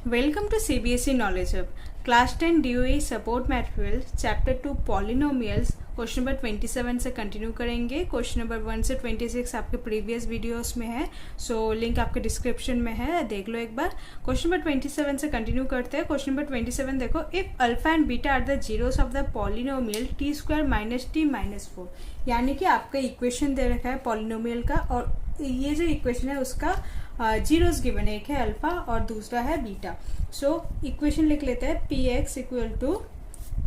Welcome to CBSE Knowledge Hub. Class 10 DOE Support Material Chapter 2 Polynomials question number 27 से continue करेंगे. Question number 1 से 26 आपके previous videos में है, सो लिंक आपके डिस्क्रिप्शन में है, देख लो एक बार. क्वेश्चन नंबर 27 से कंटिन्यू करते हैं. क्वेश्चन नंबर 27 देखो, if alpha and beta are the zeros of the polynomial t square minus t minus 4, यानी कि आपका इक्वेशन दे रखा है पॉलिनोमियल का, और ये जो इक्वेशन है उसका जीरोस गिवन है, एक है अल्फा और दूसरा है बीटा. सो इक्वेशन लिख लेते हैं, P x equal to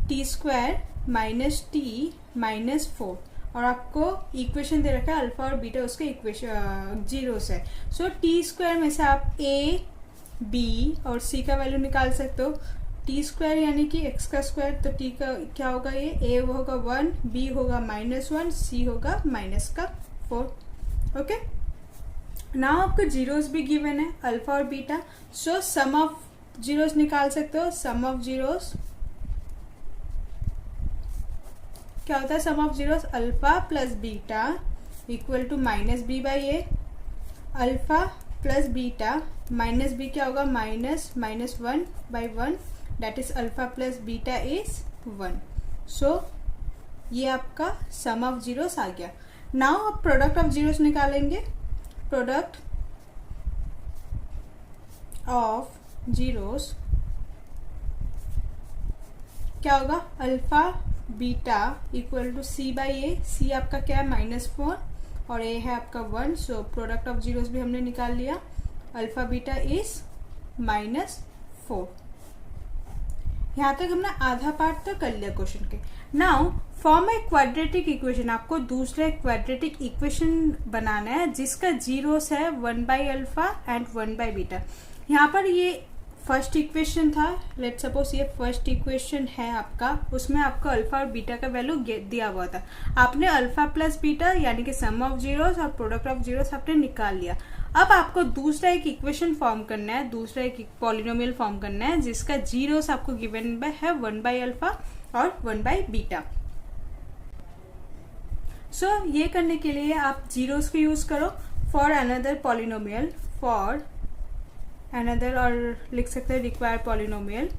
t square minus t minus 4, और आपको इक्वेशन दे रखा है अल्फा और बीटा, उसके इक्वेशन जीरोस है. सो टी स्क्वायर में से आप ए बी और सी का वैल्यू निकाल सकते हो. टी स्क्वायर यानी कि एक्स का स्क्वायर, तो टी का क्या होगा, ये ए होगा 1, बी होगा -1, सी होगा माइनस का 4. ओके, नाउ आपको जीरोस भी गिवन है अल्फा और beta. So sum of zeros निकाल सकते हो. सम ऑफ जीरोस क्या होता है, sum of zeros alpha plus beta equal to minus B by A. Alpha plus beta minus B क्या होगा, minus 1 by 1, that is alpha plus beta is 1. So ये आपका सम ऑफ जीरोस आ गया. Now आप प्रोडक्ट ऑफ जीरोस निकालेंगे. Product of zeros क्या होगा, alpha beta equal to C by A. C आपका क्या है, -4, और ए है आपका 1. सो प्रोडक्ट ऑफ जीरोस भी हमने निकाल लिया. Alpha beta is -4. यहाँ तक हमने आधा पार्ट तो कर लिया क्वेश्चन के. Now form a quadratic equation. आपको दूसरे क्वाड्रेटिक इक्वेशन बनाना है जिसका जीरोस है 1 by alpha and 1 by beta. यहाँ पर ये फर्स्ट इक्वेशन था, लेट सपोज ये फर्स्ट इक्वेशन है आपका, उसमें आपको अल्फा और बीटा का वैल्यू दिया हुआ था. आपने अल्फा प्लस बीटा यानी कि सम ऑफ जीरोस और प्रोडक्ट ऑफ जीरोस आपने निकाल लिया. अब आपको दूसरा एक इक्वेशन फॉर्म करना है, दूसरा एक पॉलिनोमियल फॉर्म करना है जिसका जीरोस आपको गिवन है 1 बाई अल्फा और 1 बाई बीटा. सो ये करने के लिए आप जीरोस को यूज करो for another polynomial, for another, और लिख सकते हैं require polynomial.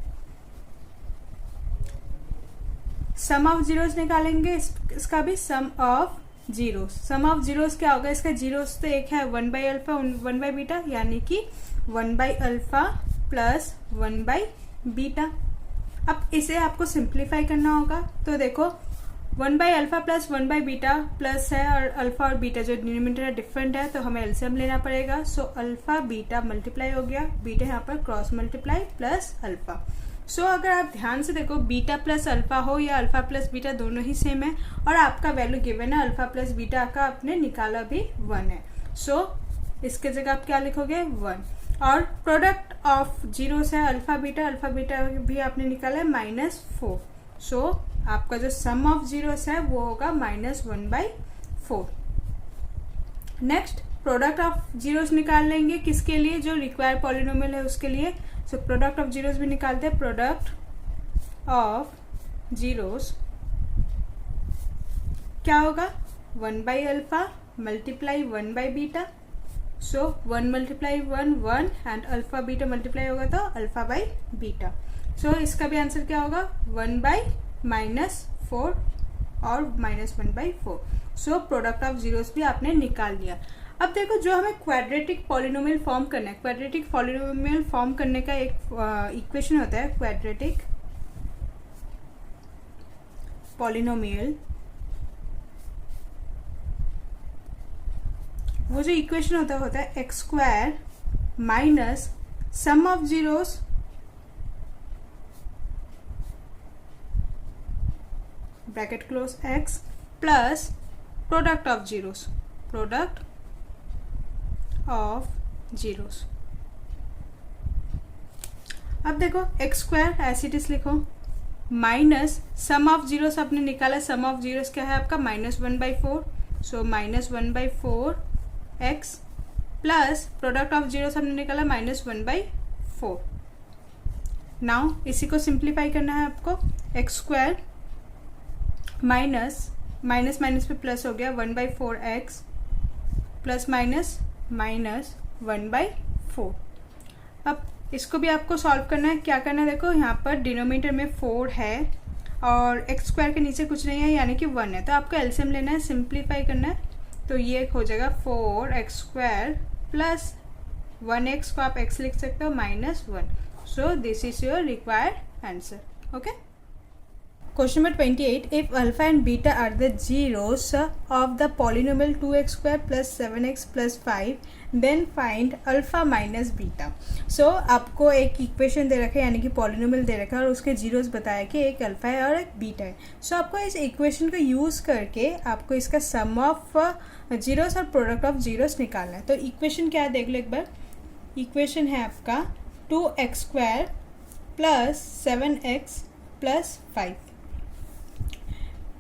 Sum of zeros निकालेंगे, इसका भी sum of zeros. Sum of zeros क्या होगा, इसका जीरोस तो एक है 1 बाई अल्फा 1 बाई बीटा, यानी कि 1 by alpha plus 1 by beta. अब इसे आपको सिंप्लीफाई करना होगा. तो देखो 1 by alpha plus 1 by beta plus है, और अल्फा और बीटा जो डिनोमिनेटर है डिफरेंट है, तो हमें एलसीएम लेना पड़ेगा. सो अल्फा बीटा मल्टीप्लाई हो गया, बीटा यहाँ पर क्रॉस मल्टीप्लाई प्लस अल्फा. सो अगर आप ध्यान से देखो, बीटा प्लस अल्फा हो या अल्फा प्लस बीटा, दोनों ही सेम है, और आपका वैल्यू गिवन है अल्फा प्लस बीटा का, आपने निकाला भी 1 है. सो इसके जगह आप क्या लिखोगे, 1. और प्रोडक्ट ऑफ जीरोस है अल्फा बीटा भी आपने निकाला है -4. सो आपका जो सम ऑफ जीरोस है वो होगा -1 by 4. Next product of zeros निकाल लेंगे, किसके लिए, जो रिक्वायर पॉलिनोमियल है उसके लिए. सो प्रोडक्ट ऑफ जीरोस भी निकालते हैं. प्रोडक्ट ऑफ जीरोस क्या होगा, 1 by alpha multiply 1 by beta. So 1 multiply 1 and alpha beta multiply होगा तो अल्फा बाई बीटा. सो इसका भी आंसर क्या होगा, 1 बाई -4 और -1 by 4. So product of zeros भी आपने निकाल लिया. अब देखो, जो हमें क्वाड्रेटिक पॉलिनोमियल फॉर्म करना है, क्वाड्रेटिक पॉलिनोमियल फॉर्म करने का एक इक्वेशन होता है क्वाड्रेटिक पॉलिनोमियल. वो जो इक्वेशन होता है x square minus sum of zeros bracket close x plus product of zeros, product of zeros. अब देखो एक्स स्क्वायर एसिडिस लिखो, माइनस सम ऑफ जीरोस आपने निकाला. सम ऑफ जीरोस क्या है आपका, -1 by 4. So -1 by 4 x plus product of zeros हमने निकाला -1 बाई 4. नाउ इसी को सिंप्लीफाई करना है आपको. एक्स स्क्वायर माइनस माइनस पे प्लस हो गया, 1 by 4 x plus minus -1 by 4. अब इसको भी आपको सॉल्व करना है। क्या करना है, देखो यहाँ पर डिनोमिनेटर में 4 है और एक्स स्क्वायर के नीचे कुछ नहीं है यानी कि 1 है, तो आपको एलसीएम लेना है, सिंप्लीफाई करना है। तो ये हो जाएगा 4x² प्लस 1x को आप x लिख सकते हो -1। So this is your required answer. Okay, question number 28, if alpha and beta are the zeros of the polynomial 2x² plus 7x plus 5 then find alpha minus beta. So आपको एक equation दे रखा है यानी कि polynomial दे रखा है और उसके जीरोस बताया कि एक अल्फा है और एक बीटा है। सो आपको इस इक्वेशन का यूज़ करके आपको इसका सम ऑफ जीरोस और प्रोडक्ट ऑफ जीरोस निकालना है। तो इक्वेशन क्या है देख लो एक बार। इक्वेशन है आपका 2x² प्लस 7x प्लस 5।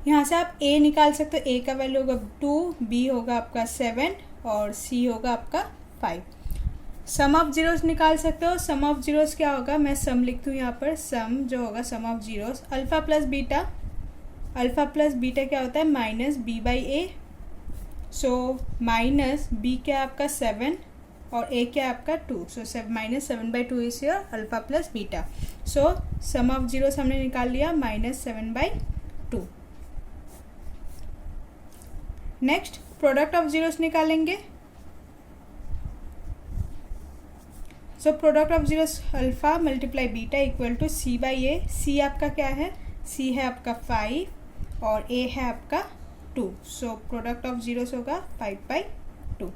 यहाँ से आप a निकाल सकते हो, a का वैल्यू होगा 2, b होगा आपका 7 और c होगा आपका 5। सम ऑफ जीरोस निकाल सकते हो। सम ऑफ जीरोस क्या होगा, मैं सम लिखती हूँ यहाँ पर। सम जो होगा sum of zeros alpha plus beta, alpha plus beta क्या होता है -b/a। सो माइनस b क्या है आपका 7 और a क्या है आपका 2। So -7/2 is your alpha plus beta. So sum of zeros हमने निकाल लिया -7/2। नेक्स्ट प्रोडक्ट ऑफ जीरोस निकालेंगे। So product of zeros alpha multiply beta equal to c/a। c आपका क्या है, c है आपका 5 और a है आपका 2। सो प्रोडक्ट ऑफ जीरोस होगा 5/2।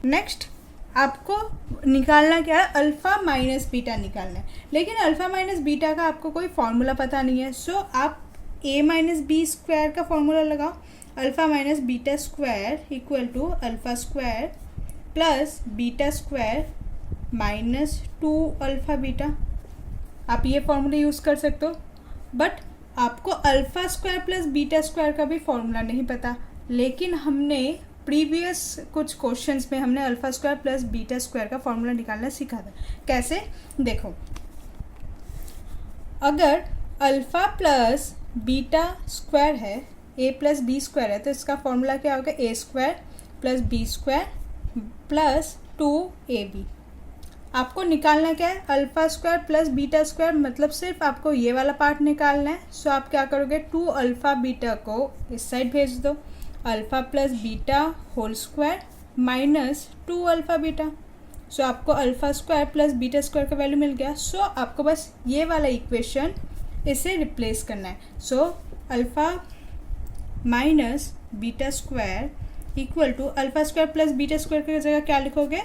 नेक्स्ट आपको निकालना क्या है, अल्फ़ा माइनस बीटा निकालना है। लेकिन अल्फ़ा माइनस बीटा का आपको कोई फॉर्मूला पता नहीं है। सो आप a माइनस बी स्क्वायर का फॉर्मूला लगाओ। Alpha minus beta square equal to alpha square plus beta square -2 alpha beta. आप ये फॉर्मूला यूज़ कर सकते हो, बट आपको alpha square plus beta square का भी फॉर्मूला नहीं पता। लेकिन हमने प्रीवियस कुछ क्वेश्चंस में हमने alpha square plus beta square का फॉर्मूला निकालना सीखा था। कैसे, देखो, अगर अल्फ़ा प्लस बीटा स्क्वायर है, a प्लस बी स्क्वायर है, तो इसका फॉर्मूला क्या होगा, a² plus B square plus 2ab। आपको निकालना क्या है, alpha square plus beta square, मतलब सिर्फ आपको ये वाला पार्ट निकालना है। सो आप क्या करोगे, 2 अल्फ़ा बीटा को इस साइड भेज दो, alpha plus beta whole square -2 alpha beta. So आपको alpha square plus beta square का वैल्यू मिल गया। सो आपको बस ये वाला इक्वेशन इसे रिप्लेस करना है। So alpha minus beta square equal to alpha square plus beta square की जगह क्या लिखोगे,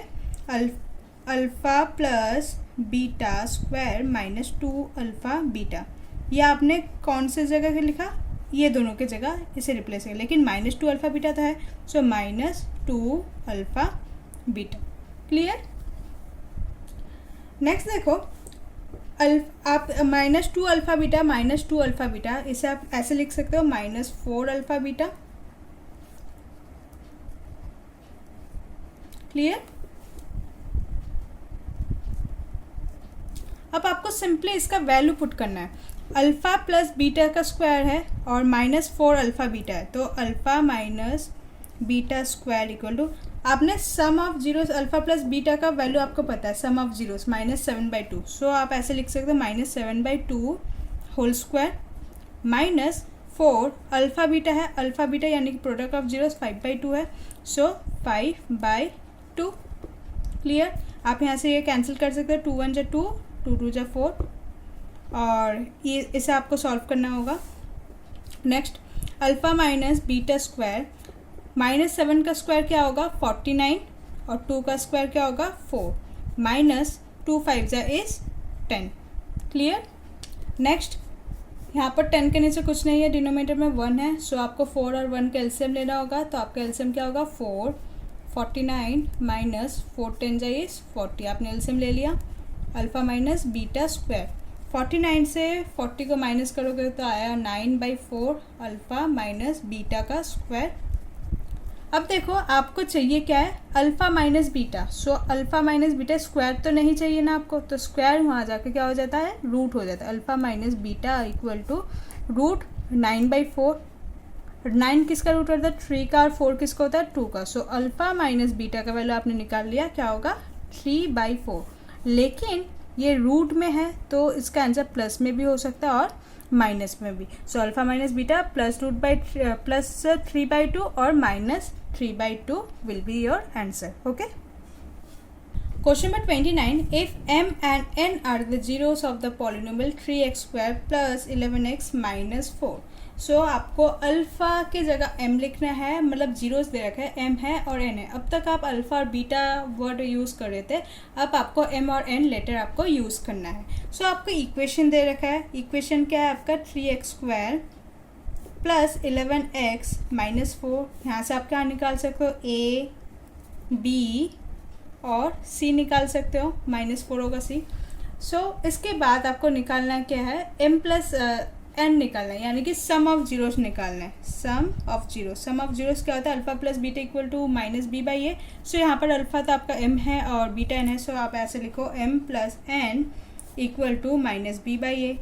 alpha plus beta square -2 alpha beta. यह आपने कौन से जगह लिखा, ये दोनों के जगह इसे रिप्लेस कर, लेकिन -2 अल्फ़ा बीटा तो है। सो -2 अल्फ़ा बीटा। क्लियर। नेक्स्ट देखो, आप -2 अल्फ़ा बीटा इसे आप ऐसे लिख सकते हो -4 अल्फ़ा बीटा। क्लियर। अब आपको सिंपली इसका वैल्यू पुट करना है। अल्फ़ा प्लस बीटा का स्क्वायर है और -4 अल्फ़ा बीटा है, तो alpha minus beta square equal to, आपने sum of zeros alpha plus beta का वैल्यू आपको पता है, सम ऑफ जीरोस -7/2। सो आप ऐसे लिख सकते हो -7/2 होल स्क्वायर -4 अल्फ़ा बीटा है, अल्फ़ा बीटा यानी कि प्रोडक्ट ऑफ जीरोस 5/2 है। सो 5/2। क्लियर। आप यहाँ से ये कैंसिल कर सकते हो, 2 1 जा 2, 2 2 जा 4, और ये इसे आपको सॉल्व करना होगा। Next alpha minus beta square, -7 का स्क्वायर क्या होगा 49 और 2 का स्क्वायर क्या होगा 4, -2 5 जा इज 10। क्लियर। नेक्स्ट यहाँ पर 10 के नीचे कुछ नहीं है, डिनोमिनेटर में 1 है। सो आपको 4 और 1 का एलसीएम लेना होगा। तो आपका एलसीएम क्या होगा 4 49 -4 10 जा इज 40। आपने एलसीएम ले लिया। अल्फ़ा माइनस बीटा स्क्वायर, 49 से 40 को माइनस करोगे तो आया 9/4 अल्फ़ा माइनस बीटा का स्क्वायर। अब देखो आपको चाहिए क्या है, अल्फ़ा माइनस बीटा। सो अल्फ़ा माइनस बीटा स्क्वायर तो नहीं चाहिए ना आपको, तो स्क्वायर वहाँ जाके क्या हो जाता है, रूट हो जाता है। Alpha minus beta equal to root 9/4। 9 किसका रूट होता है? 3 का, और 4 किसका होता है? 2 का। सो अल्फ़ा माइनस बीटा का वैल्यू आपने निकाल लिया, क्या होगा? 3/4। लेकिन ये रूट में है तो इसका आंसर प्लस में भी हो सकता है और माइनस में भी। सो अल्फ़ा माइनस बीटा प्लस 3/2 और minus 3/2 will be your answer. Okay. Question number 29. If m and n are the zeros of the polynomial 3x square plus 11x minus 4. सो आपको अल्फ़ा के जगह m लिखना है, मतलब जीरोस दे रखा है, m है और n है। अब तक आप अल्फ़ा और बीटा वर्ड यूज़ कर रहे थे, अब आपको m और n लेटर आपको यूज़ करना है। सो आपको इक्वेशन दे रखा है। इक्वेशन क्या है आपका? 3x square plus 11x minus 4। यहाँ से आप क्या निकाल सकते हो? a b और c निकाल सकते हो, -4 होगा c। सो इसके बाद आपको निकालना क्या है? m प्लस n निकालना है, यानी कि सम ऑफ जीरोस निकालना है। सम ऑफ जीरोस क्या होता है? Alpha plus beta equal to minus B by A. So यहाँ पर अल्फ़ा तो आपका m है और बीटा n है, सो आप ऐसे लिखो m plus n equal to minus B by A.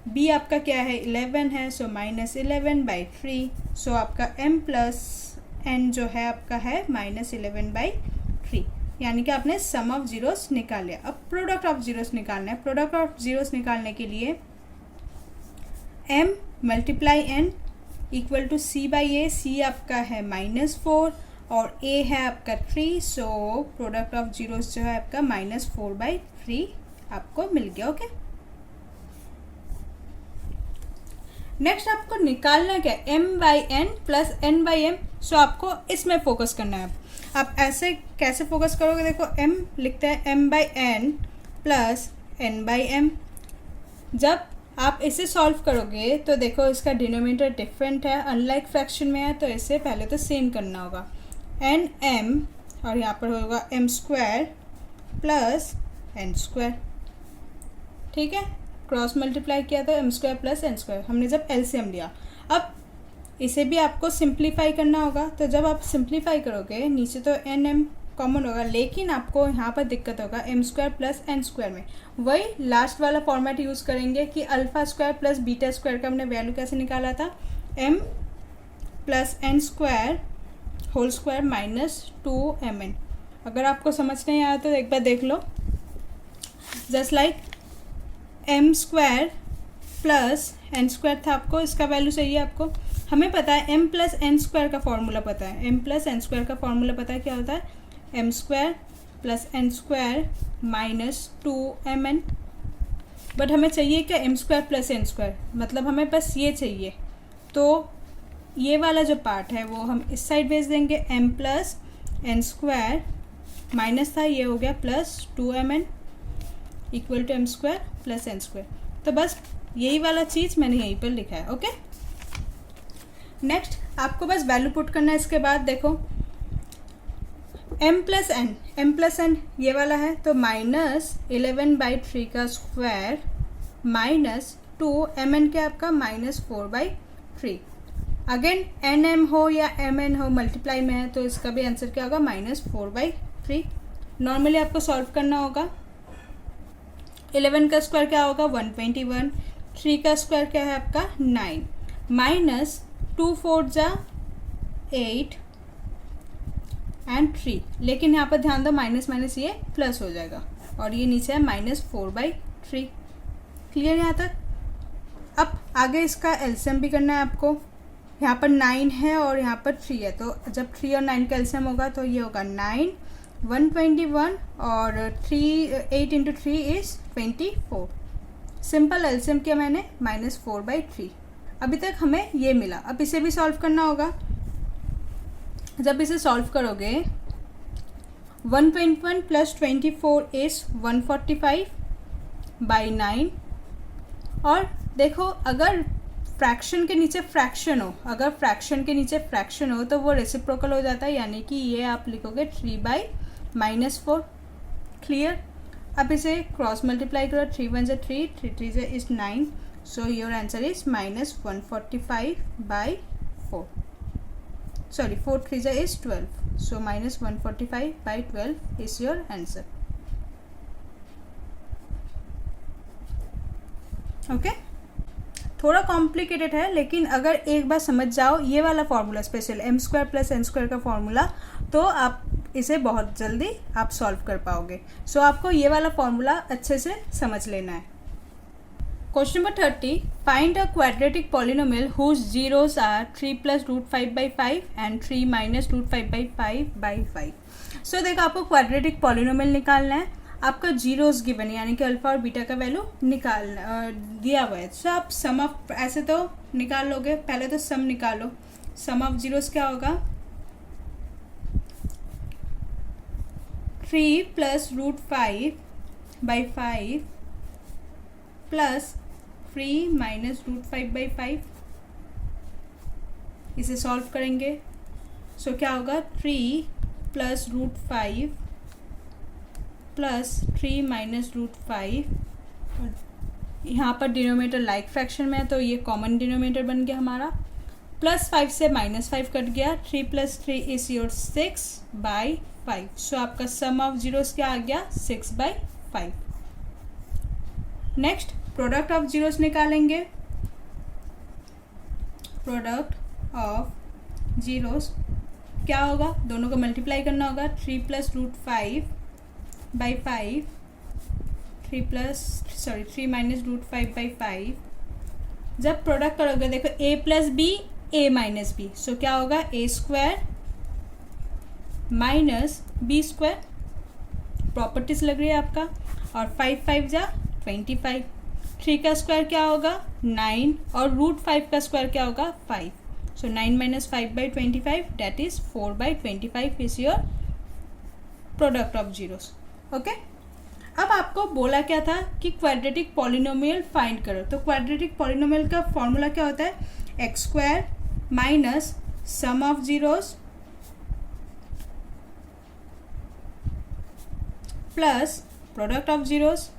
b आपका क्या है? 11 है, सो -11/3। सो आपका m प्लस n जो है आपका है -11/3, यानी कि आपने सम ऑफ जीरोस निकाल लिया। अब प्रोडक्ट ऑफ जीरोस निकालना है। प्रोडक्ट ऑफ जीरोस निकालने के लिए m multiply n equal to c by A. c आपका है -4 और a है आपका 3। सो प्रोडक्ट ऑफ जीरोस जो है आपका -4/3 आपको मिल गया। ओके। नेक्स्ट आपको निकालना क्या है? m by n plus n by m। सो आपको इसमें फोकस करना है। आप ऐसे कैसे फोकस करोगे? देखो m लिखते हैं m by n plus n by m। जब आप इसे सॉल्व करोगे तो देखो इसका डिनोमिनेटर डिफरेंट है, अनलाइक फ्रैक्शन में है, तो इसे पहले तो सेम करना होगा। n m और यहाँ पर होगा m square plus n square. ठीक है, क्रॉस मल्टीप्लाई किया तो m square plus n square, हमने जब एलसीएम लिया। अब इसे भी आपको सिंप्लीफाई करना होगा, तो जब आप सिंप्लीफाई करोगे नीचे तो एन एम कॉमन होगा, लेकिन आपको यहाँ पर दिक्कत होगा m square plus n square में। वही लास्ट वाला फॉर्मेट यूज़ करेंगे कि alpha square plus beta square का हमने वैल्यू कैसे निकाला था? m plus n square whole square minus 2mn। अगर आपको समझ नहीं आया तो एक बार देख लो। Just like m square plus n square था, आपको इसका वैल्यू चाहिए। आपको हमें पता है m प्लस n स्क्वायर का फॉर्मूला पता है। m प्लस n स्क्वायर का फॉर्मूला पता है, क्या होता है? m square plus n square minus 2mn। But हमें चाहिए क्या? m square plus n square, मतलब हमें बस ये चाहिए। तो ये वाला जो पार्ट है वो हम इस साइड भेज देंगे। m plus n square minus था, ये हो गया plus 2mn equal to m square plus n square. तो बस यही वाला चीज़ मैंने यहीं पर लिखा है। ओके। नेक्स्ट आपको बस वैल्यू पुट करना है। इसके बाद देखो m प्लस n ये वाला है, तो -11/3 का स्क्वायर माइनस 2mn क्या आपका -4/3। अगेन nm हो या mn हो मल्टीप्लाई में है, तो इसका भी आंसर क्या होगा? -4/3। नॉर्मली आपको सॉल्व करना होगा। 11 का स्क्वायर क्या होगा? 121। 3 का स्क्वायर क्या है आपका? 9 माइनस 2 4 जा 8 एंड 3। लेकिन यहाँ पर ध्यान दो माइनस माइनस ये प्लस हो जाएगा और ये नीचे है -4/3। क्लियर यहाँ तक? अब आगे इसका एलसीएम भी करना है आपको। यहाँ पर 9 है और यहाँ पर 3 है, तो जब 3 और 9 का एलसीएम होगा तो ये होगा 9 121 और 8 इंटू 3 इज़ 24। सिंपल एलसीएम किया मैंने -4/3। अभी तक हमें ये मिला। अब इसे भी सॉल्व करना होगा। जब इसे सॉल्व करोगे 121 प्लस 24 इज़ 145/9। और देखो अगर फ्रैक्शन के नीचे फ्रैक्शन हो, अगर फ्रैक्शन के नीचे फ्रैक्शन हो तो वो रेसिप्रोकल हो जाता है, यानी कि ये आप लिखोगे 3/-4। क्लियर? अब इसे क्रॉस मल्टीप्लाई करो। 3 1 3, 3 3 is 9। So your answer is -145/4। Sorry 4 3 is 12। So -145/12 is your answer. Okay. थोड़ा कॉम्प्लिकेटेड है, लेकिन अगर एक बार समझ जाओ ये वाला formula special m square plus n square का फॉर्मूला, तो आप इसे बहुत जल्दी आप सॉल्व कर पाओगे। सो आपको ये वाला फॉर्मूला अच्छे से समझ लेना है। Question number 30, find a quadratic polynomial whose zeros are 3 plus root 5/5 and 3 minus root 5/5/5। So देखो, आपको क्वाड्रेटिक पॉलिनोमियल निकालना है। आपका जीरोस गिवन यानी कि अल्फा और बीटा का वैल्यू निकालना दिया हुआ है। सो आप सम ऑफ, ऐसे तो निकाल लोगे, पहले तो सम निकालो। सम ऑफ जीरोस क्या होगा? 3 plus root 5/5 plus 3 minus root 5/5। इसे सॉल्व करेंगे। सो क्या होगा? 3 plus root 5 plus 3 minus root 5। यहाँ पर डिनोमिनेटर लाइक फ्रैक्शन में है तो ये कॉमन डिनोमिनेटर बन गया हमारा। प्लस 5 से माइनस 5 कट गया। 3 प्लस 3 इज योर 6/5। सो आपका सम ऑफ जीरोस क्या आ गया? 6/5। नेक्स्ट प्रोडक्ट ऑफ जीरोस निकालेंगे। प्रोडक्ट ऑफ जीरोस क्या होगा? दोनों को मल्टीप्लाई करना होगा। 3 प्लस रूट 5/5 3 माइनस रूट 5/5। जब प्रोडक्ट करोगे, देखो a plus B, a minus B, so क्या होगा? a square minus B square. Properties लग रही है आपका। और 5 जा 25। 3 का स्क्वायर क्या होगा? 9 और रूट 5 का स्क्वायर क्या होगा? 5। सो 9 minus 5/25 that is 4/25 is your product of zeros. Okay, अब आपको बोला क्या था कि क्वाड्रेटिक पॉलिनोमियल फाइंड करो। तो क्वाड्रेटिक पॉलिनोमियल का फॉर्मूला क्या होता है? X square minus sum of zeros plus product of zeros,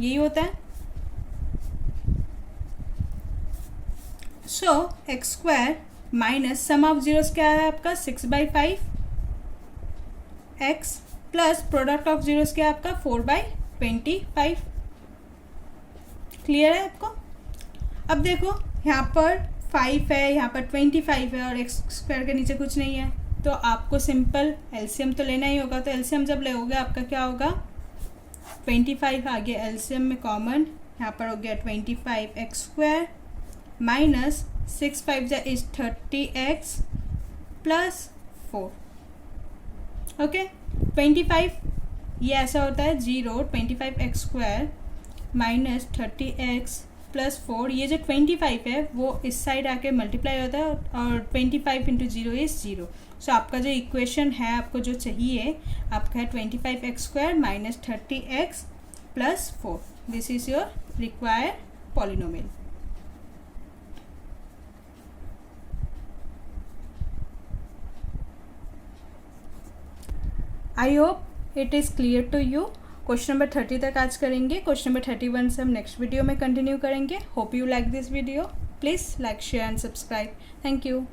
यही होता है। So x square minus sum of zeros क्या है आपका? 6/5 x plus product of zeros क्या है आपका? 4/25। क्लियर है आपको? अब देखो, यहाँ पर 5 है, यहाँ पर 25 है और एक्स स्क्वायर के नीचे कुछ नहीं है, तो आपको सिंपल एलसीएम तो लेना ही होगा। तो एलसीएम जब लोगे आपका क्या होगा? 25 आ गया एलसीएम में कॉमन, यहाँ पर हो गया 25 एक्स स्क्वायर माइनस 6 5 जा इज 30x प्लस 4। ओके, 25 ये ऐसा होता है 0 25 x square minus 30x plus 4। ये जो 25 है वो इस साइड आके मल्टीप्लाई होता है और 25 इंटू 0 इज 0। सो आपका जो इक्वेशन है, आपको जो चाहिए, आपका है 25 x square minus 30x plus 4। This is your required polynomial. I hope it is clear to you. Question number 30 तक आज करेंगे। क्वेश्चन नंबर 31 से हम नेक्स्ट वीडियो में कंटिन्यू करेंगे। Hope you like this video. Please like, share and subscribe. Thank you.